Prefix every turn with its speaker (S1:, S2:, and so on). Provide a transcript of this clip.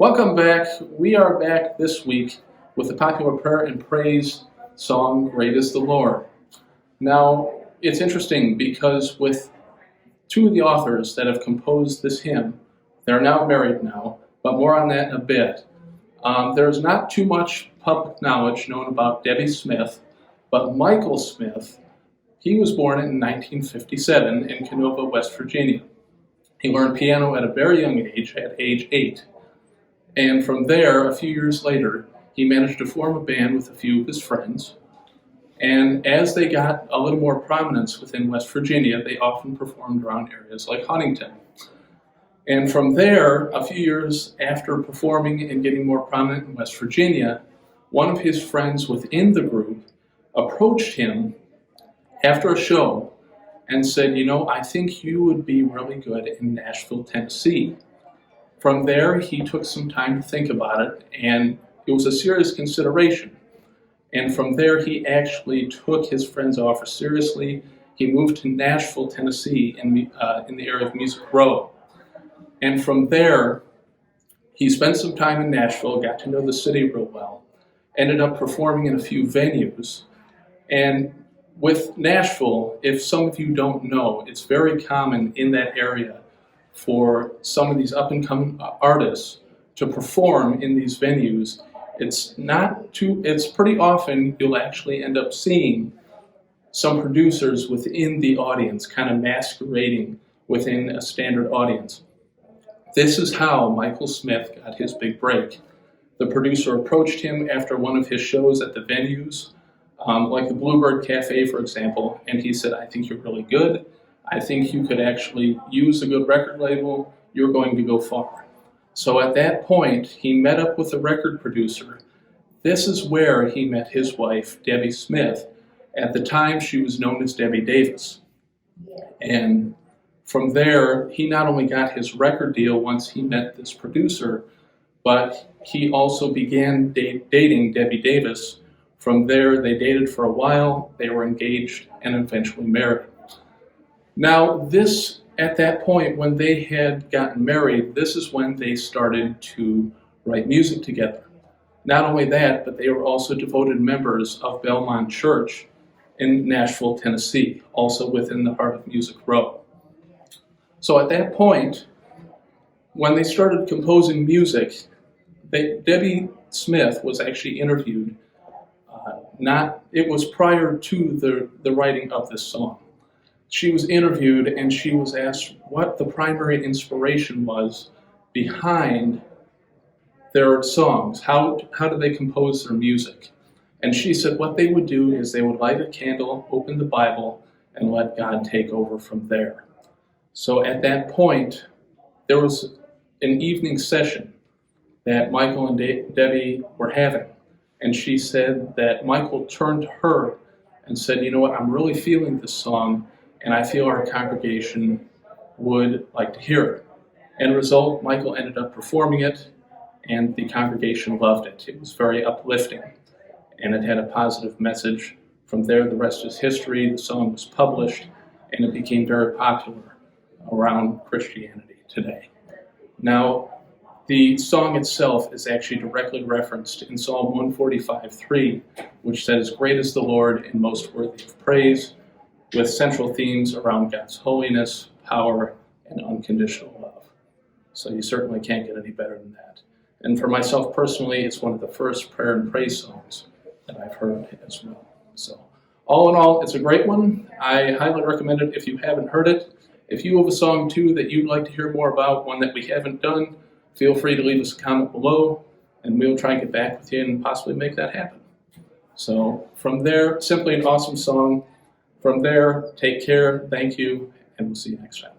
S1: Welcome back. We are back this week with the popular prayer and praise song, Great is the Lord. Now, it's interesting because with two of the authors that have composed this hymn, they're now married now, but more on that in a bit. There's not too much public knowledge known about Debbie Smith, but Michael Smith, he was born in 1957 in Canova, West Virginia. He learned piano at a very young age, at age 8. And from there, a few years later, he managed to form a band with a few of his friends. And as they got a little more prominence within West Virginia, they often performed around areas like Huntington. And from there, a few years after performing and getting more prominent in West Virginia, one of his friends within the group approached him after a show and said, I think you would be really good in Nashville, Tennessee. From there, he took some time to think about it, and it was a serious consideration. And from there, he actually took his friend's offer seriously. He moved to Nashville, Tennessee, in the area of Music Row. And from there, he spent some time in Nashville, got to know the city real well, ended up performing in a few venues. And with Nashville, if some of you don't know, it's very common in that area for some of these up-and-coming artists to perform in these venues. It's pretty often you'll actually end up seeing some producers within the audience kind of masquerading within a standard audience. This is how Michael Smith got his big break. The producer approached him after one of his shows at the venues, like the Bluebird Cafe, for example, and he said, I think you're really good. I think you could actually use a good record label. You're going to go far. So at that point, he met up with a record producer. This is where he met his wife, Debbie Smith. At the time, she was known as Debbie Davis. And from there, he not only got his record deal once he met this producer, but he also began dating Debbie Davis. From there, they dated for a while, they were engaged, and eventually married. Now, at that point, when they had gotten married, this is when they started to write music together. Not only that, but they were also devoted members of Belmont Church in Nashville, Tennessee, also within the heart of Music Row. So at that point, when they started composing music, Debbie Smith was actually interviewed. It was prior to the writing of this song. She was interviewed and she was asked what the primary inspiration was behind their songs. How do they compose their music? And she said what they would do is they would light a candle, open the Bible, and let God take over from there. So at that point, there was an evening session that Michael and Debbie were having. And she said that Michael turned to her and said, you know what, I'm really feeling this song, and I feel our congregation would like to hear it. As a result, Michael ended up performing it, and the congregation loved it. It was very uplifting, and it had a positive message. From there, the rest is history. The song was published, and it became very popular around Christianity today. Now, the song itself is actually directly referenced in Psalm 145:3, which says, Great is the Lord and most worthy of praise, with central themes around God's holiness, power, and unconditional love. So you certainly can't get any better than that. And for myself personally, it's one of the first prayer and praise songs that I've heard as well. So all in all, it's a great one. I highly recommend it if you haven't heard it. If you have a song too that you'd like to hear more about, one that we haven't done, feel free to leave us a comment below, and we'll try and get back with you and possibly make that happen. So from there, simply an awesome song. From there, take care, thank you, and we'll see you next time.